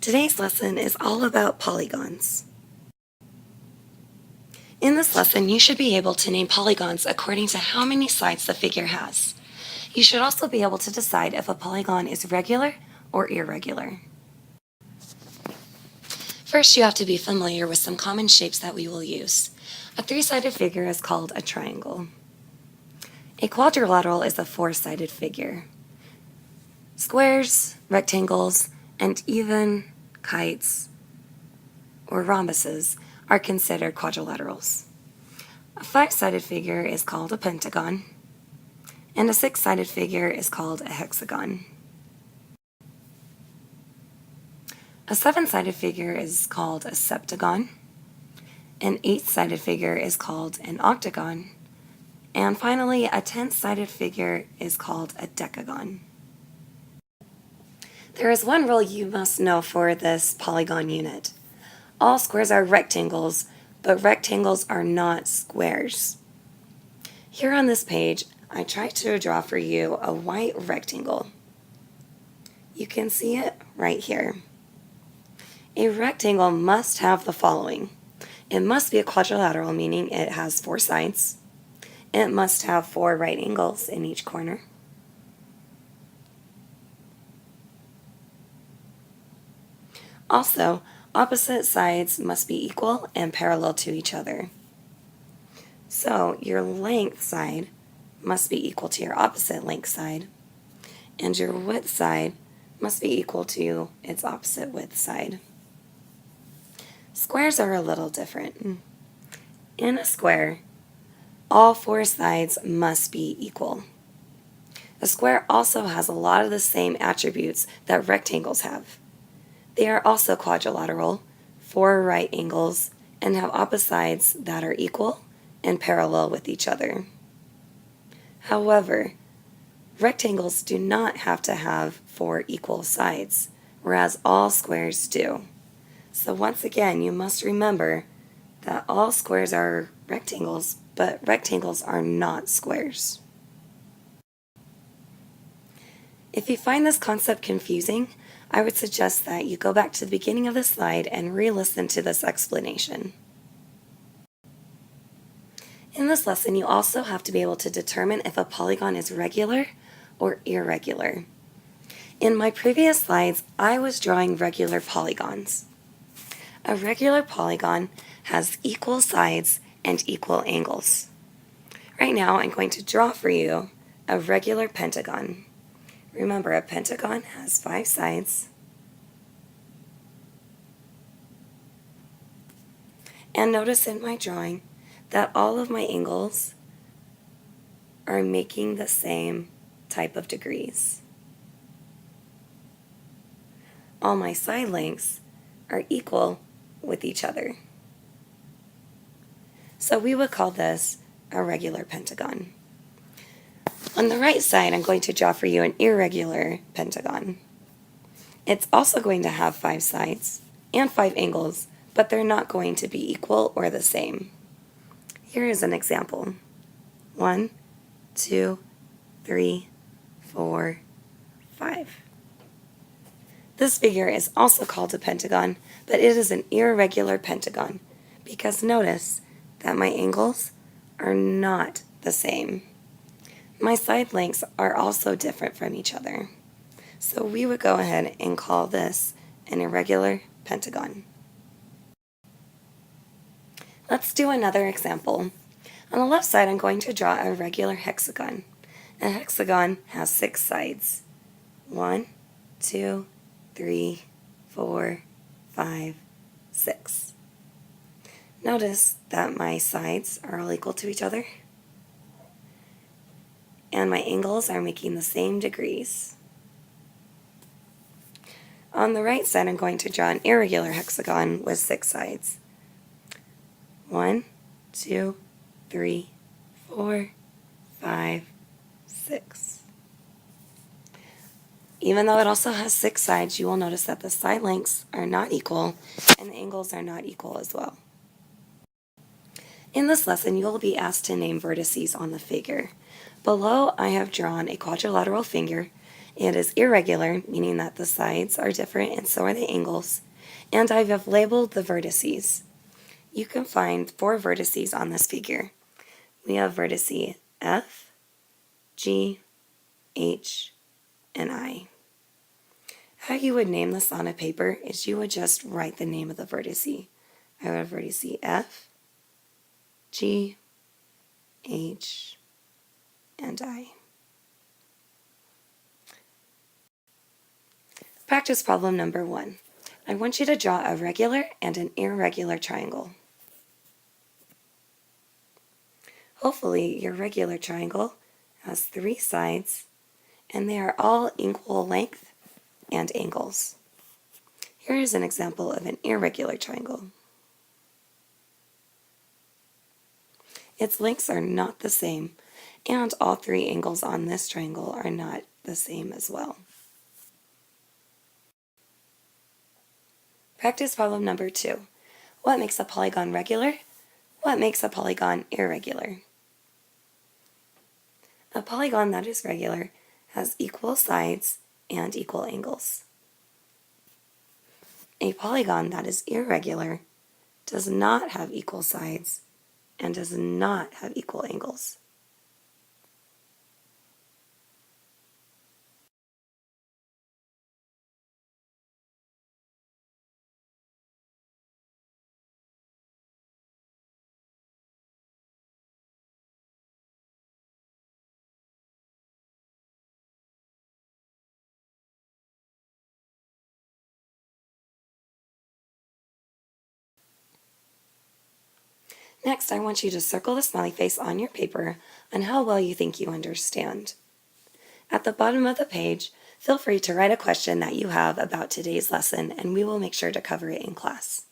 Today's lesson is all about polygons. In this lesson, you should be able to name polygons according to how many sides the figure has. You should also be able to decide if a polygon is regular or irregular. First, you have to be familiar with some common shapes that we will use. A three-sided figure is called a triangle. A quadrilateral is a four-sided figure. Squares, rectangles, and even kites or rhombuses are considered quadrilaterals. A five-sided figure is called a pentagon, and a six-sided figure is called a hexagon. A seven-sided figure is called a septagon, an eight-sided figure is called an octagon, and finally a 10-sided figure is called a decagon. There is one rule you must know for this polygon unit. All squares are rectangles, but rectangles are not squares. Here on this page, I tried to draw for you a white rectangle. You can see it right here. A rectangle must have the following. It must be a quadrilateral, meaning it has four sides. It must have four right angles in each corner. Also, opposite sides must be equal and parallel to each other. So your length side must be equal to your opposite length side, and your width side must be equal to its opposite width side. Squares are a little different. In a square, all four sides must be equal. A square also has a lot of the same attributes that rectangles have. They are also quadrilateral, four right angles, and have opposite sides that are equal and parallel with each other. However, rectangles do not have to have four equal sides, whereas all squares do. So once again, you must remember that all squares are rectangles, but rectangles are not squares. If you find this concept confusing, I would suggest that you go back to the beginning of the slide and re-listen to this explanation. In this lesson, you also have to be able to determine if a polygon is regular or irregular. In my previous slides, I was drawing regular polygons. A regular polygon has equal sides and equal angles. Right now, I'm going to draw for you a regular pentagon. Remember, a pentagon has five sides. And notice in my drawing that all of my angles are making the same type of degrees. All my side lengths are equal with each other. So we would call this a regular pentagon. On the right side, I'm going to draw for you an irregular pentagon. It's also going to have five sides and five angles, but they're not going to be equal or the same. Here is an example. 1, 2, 3, 4, 5. This figure is also called a pentagon, but it is an irregular pentagon because notice that my angles are not the same. My side lengths are also different from each other. So we would go ahead and call this an irregular pentagon. Let's do another example. On the left side, I'm going to draw a regular hexagon. A hexagon has 6 sides. 1, 2, 3, 4, 5, 6. Notice that my sides are all equal to each other, and my angles are making the same degrees. On the right side, I'm going to draw an irregular hexagon with 6 sides. 1, 2, 3, 4, 5, 6. Even though it also has 6 sides, you will notice that the side lengths are not equal and the angles are not equal as well. In this lesson, you will be asked to name vertices on the figure. Below, I have drawn a quadrilateral figure It is irregular, meaning that the sides are different and so are the angles. And I have labeled the vertices. You can find 4 vertices on this figure. We have vertice F, G, H, and I. How you would name this on a paper is you would just write the name of the vertice. I would have vertice F, G, H, and I. Practice problem number 1. I want you to draw a regular and an irregular triangle. Hopefully your regular triangle has 3 sides and they are all equal length and angles. Here is an example of an irregular triangle. Its lengths are not the same, and all 3 angles on this triangle are not the same as well. Practice problem number 2. What makes a polygon regular? What makes a polygon irregular? A polygon that is regular has equal sides and equal angles. A polygon that is irregular does not have equal sides and does not have equal angles. Next, I want you to circle the smiley face on your paper on how well you think you understand. At the bottom of the page, feel free to write a question that you have about today's lesson, and we will make sure to cover it in class.